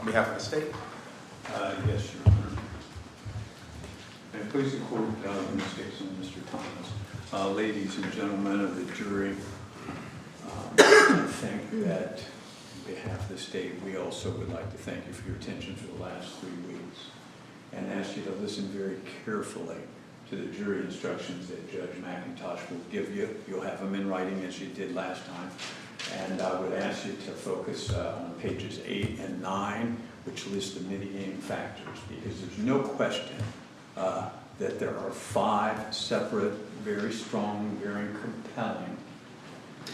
On behalf of the state. Yes, Your Honor. May it please the court, Ms. Dixon and Mr. Thomas. Ladies and gentlemen of the jury, I think that on behalf of the state, we also would like to thank you for your attention for the last 3 weeks and ask you to listen very carefully to the jury instructions that Judge McIntosh will give you. You'll have them in writing as you did last time. And I would ask you to focus on pages 8 and 9, which list the mitigating factors, because there's no question that there are 5 separate, very strong, very compelling,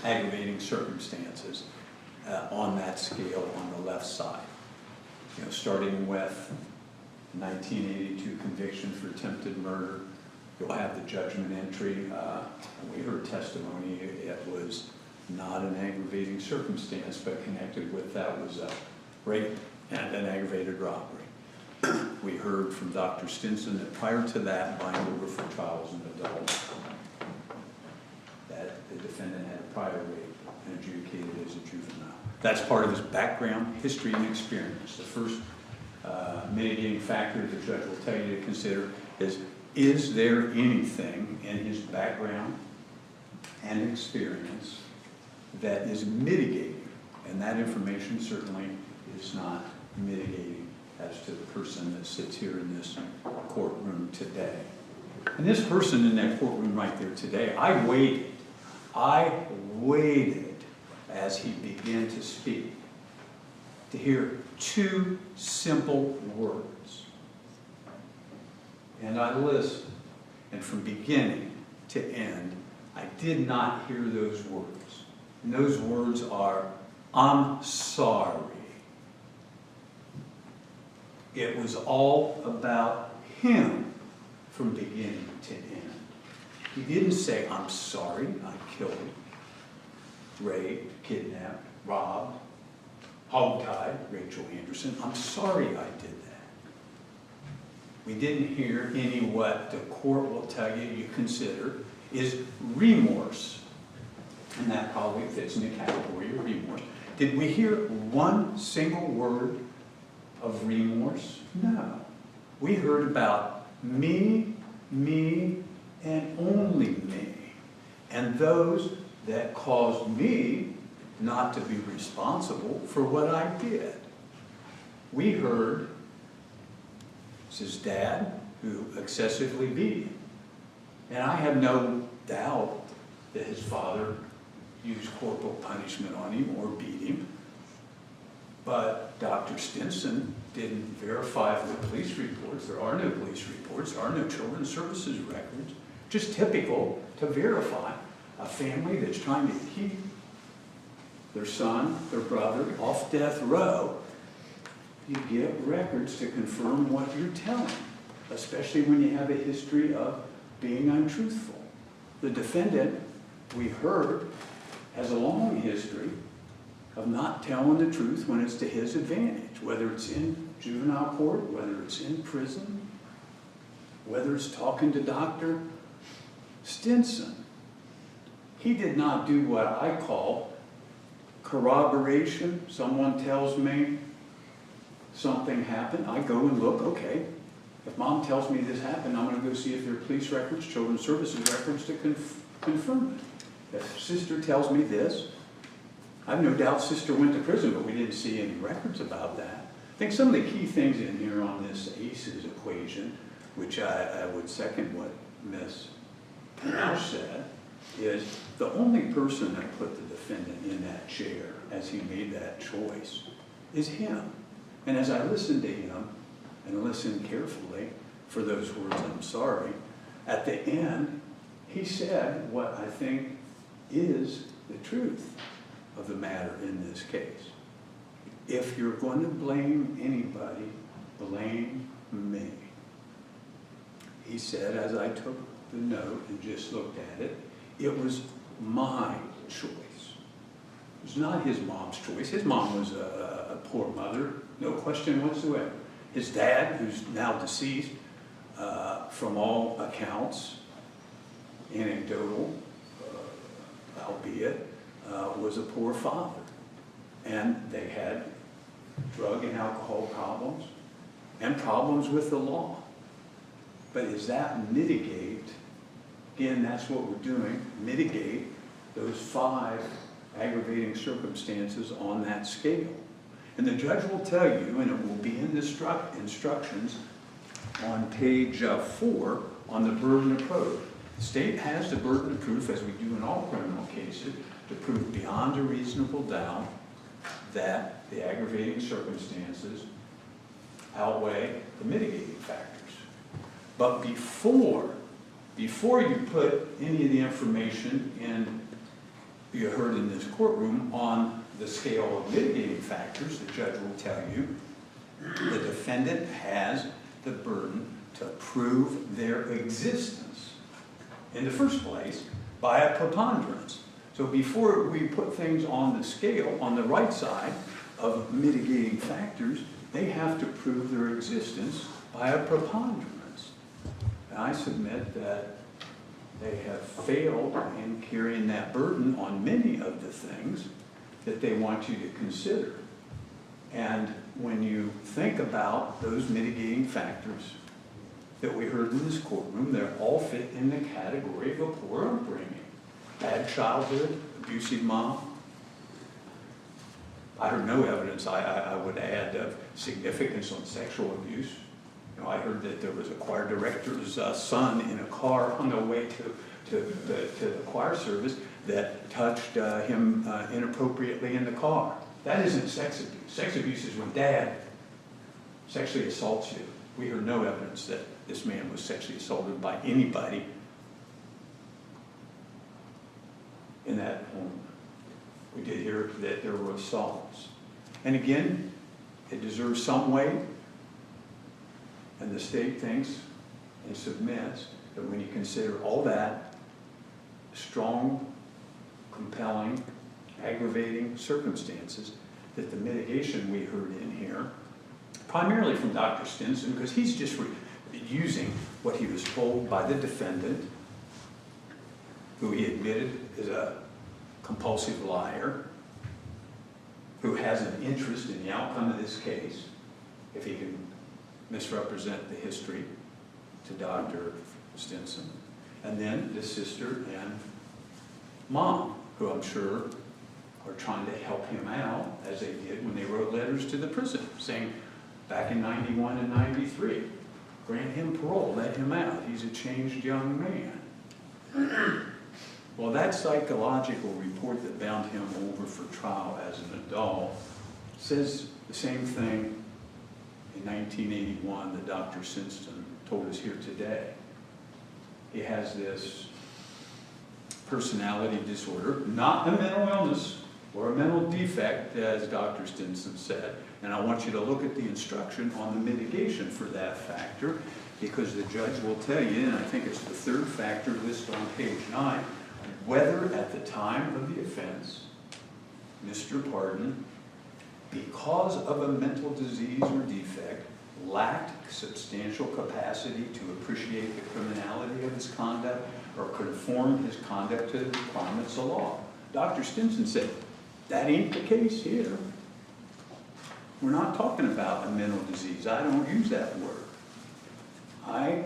aggravating circumstances on that scale on the left side. You know, starting with 1982 conviction for attempted murder, you'll have the judgment entry. We heard testimony, it was not an aggravating circumstance, but connected with that was a rape and an aggravated robbery. We heard from Dr. Stinson that prior to that, buying over for trial as an adult, that the defendant had a prior rape and adjudicated as a juvenile. That's part of his background, history, and experience. The first mitigating factor the judge will tell you to consider is there anything in his background and experience that is mitigating? And that information certainly is not mitigating as to the person that sits here in this courtroom today. And this person in that courtroom right there today, I waited as he began to speak to hear 2 simple words. And I listened, and from beginning to end, I did not hear those words. And those words are, "I'm sorry." It was all about him from beginning to end. He didn't say, "I'm sorry, I killed, raped, kidnapped, robbed, hogtied Rachael Anderson. I'm sorry I did that." We didn't hear any what the court will tell you you consider is remorse. And that probably fits in the category of remorse. Did we hear one single word of remorse? No. We heard about me, and only me, and those that caused me not to be responsible for what I did. We heard it's his dad who excessively beat him. And I have no doubt that his father used corporal punishment on him or beat him. But Dr. Stinson didn't verify the police reports. There are no police reports. There are no children's services records. Just typical to verify a family that's trying to keep their son, their brother, off death row. You get records to confirm what you're telling, especially when you have a history of being untruthful. The defendant, we heard, has a long history of not telling the truth when it's to his advantage, whether it's in juvenile court, whether it's in prison, whether it's talking to Dr. Stinson. He did not do what I call corroboration. Someone tells me something happened, I go and look, okay, if mom tells me this happened, I'm going to go see if there are police records, children's services records to confirm it. If sister tells me this, I have no doubt sister went to prison, but we didn't see any records about that. I think some of the key things in here on this ACEs equation, which I would second what Ms. Nash said, is the only person that put the defendant in that chair as he made that choice is him. And as I listened to him and listened carefully for those words, "I'm sorry," at the end, he said what I think is the truth of the matter in this case. If you're going to blame anybody, blame me. He said, as I took the note and just looked at it, it was my choice. It was not his mom's choice. His mom was a poor mother, no question whatsoever. His dad, who's now deceased, from all accounts, anecdotal, albeit, was a poor father. And they had drug and alcohol problems and problems with the law. But does that mitigate, again, that's what we're doing, mitigate those 5 aggravating circumstances on that scale. And the judge will tell you, and it will be in the instructions on page 4 on the burden of proof. The state has the burden of proof, as we do in all criminal cases, to prove beyond a reasonable doubt that the aggravating circumstances outweigh the mitigating factors. But before you put any of the information in, you heard in this courtroom, on the scale of mitigating factors, the judge will tell you the defendant has the burden to prove their existence in the first place by a preponderance. So before we put things on the scale, on the right side of mitigating factors, they have to prove their existence by a preponderance. And I submit that they have failed in carrying that burden on many of the things that they want you to consider. And when you think about those mitigating factors that we heard in this courtroom, they all fit in the category of a poor upbringing. Bad childhood, abusive mom. I heard no evidence, I would add, of significance on sexual abuse. You know, I heard that there was a choir director's son in a car on the way to the choir service that touched him inappropriately in the car. That isn't sex abuse. Sex abuse is when dad sexually assaults you. We heard no evidence that this man was sexually assaulted by anybody in that home. We did hear that there were assaults. And again, it deserves some weight, and the state thinks and submits that when you consider all that, strong, compelling, aggravating circumstances, that the mitigation we heard in here, primarily from Dr. Stinson, because he's just using what he was told by the defendant, who he admitted is a compulsive liar, who has an interest in the outcome of this case, if he can misrepresent the history to Dr. Stinson, and then the sister and mom, who I'm sure are trying to help him out, as they did when they wrote letters to the prison, saying back in 91 and 93, grant him parole, let him out, he's a changed young man. Well, that psychological report that bound him over for trial as an adult says the same thing in 1981 that Dr. Stinson told us here today. He has this personality disorder, not a mental illness or a mental defect, as Dr. Stinson said. And I want you to look at the instruction on the mitigation for that factor, because the judge will tell you, and I think it's the 3rd factor listed on page 9, whether at the time of the offense, Mr. Pardon, because of a mental disease or defect, lacked substantial capacity to appreciate the criminality of his conduct or conform his conduct to the requirements of law. Dr. Stinson said, that ain't the case here. We're not talking about a mental disease. I don't use that word. I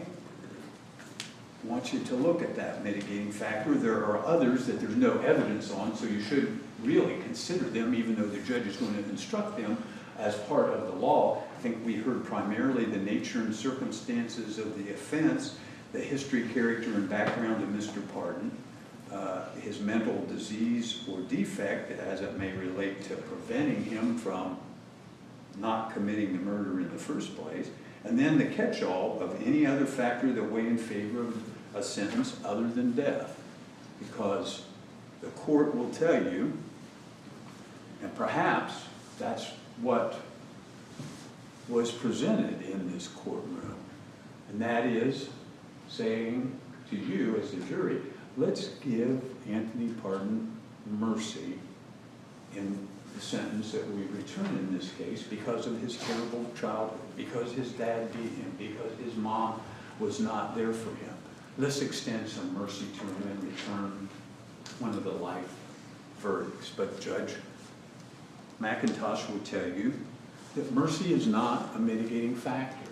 want you to look at that mitigating factor. There are others that there's no evidence on, so you should really consider them, even though the judge is going to instruct them as part of the law. I think we heard primarily the nature and circumstances of the offense, the history, character, and background of Mr. Pardon, his mental disease or defect as it may relate to preventing him from not committing the murder in the first place, and then the catch-all of any other factor that weigh in favor of a sentence other than death. Because the court will tell you, and perhaps that's what was presented in this courtroom, and that is saying to you as a jury, let's give Anthony Pardon mercy in the sentence that we return in this case because of his terrible childhood, because his dad beat him, because his mom was not there for him. Let's extend some mercy to him and return one of the life verdicts. But Judge McIntosh will tell you that mercy is not a mitigating factor,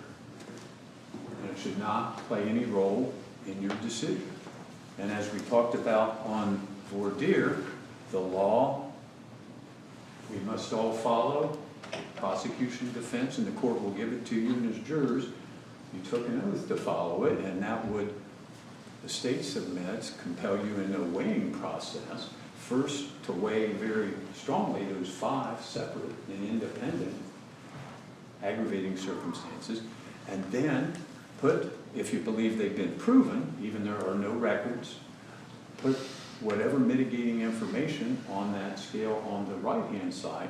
and it should not play any role in your decision. And as we talked about on voir dire, the law we must all follow, prosecution, defense, and the court will give it to you and as jurors. You took an oath to follow it, and that would, the state submits, compel you in a weighing process, first to weigh very strongly those 5 separate and independent aggravating circumstances, and then put, if you believe they've been proven, even there are no records, put whatever mitigating information on that scale on the right-hand side,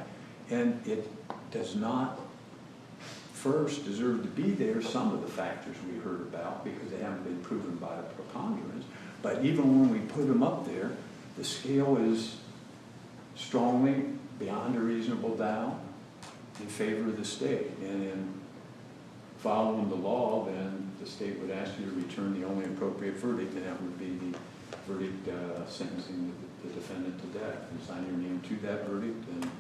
and it does not first deserve to be there, some of the factors we heard about, because they haven't been proven by a preponderance, but even when we put them up there, the scale is strongly, beyond a reasonable doubt, in favor of the state. And in following the law, then the state would ask you to return the only appropriate verdict, and that would be the verdict sentencing the defendant to death. And sign your name to that verdict. And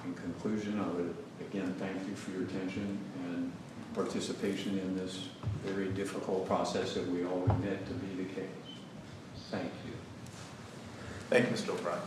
in conclusion, I would again thank you for your attention and participation in this very difficult process that we all admit to be the case. Thank you. Thank you, Mr. O'Brien.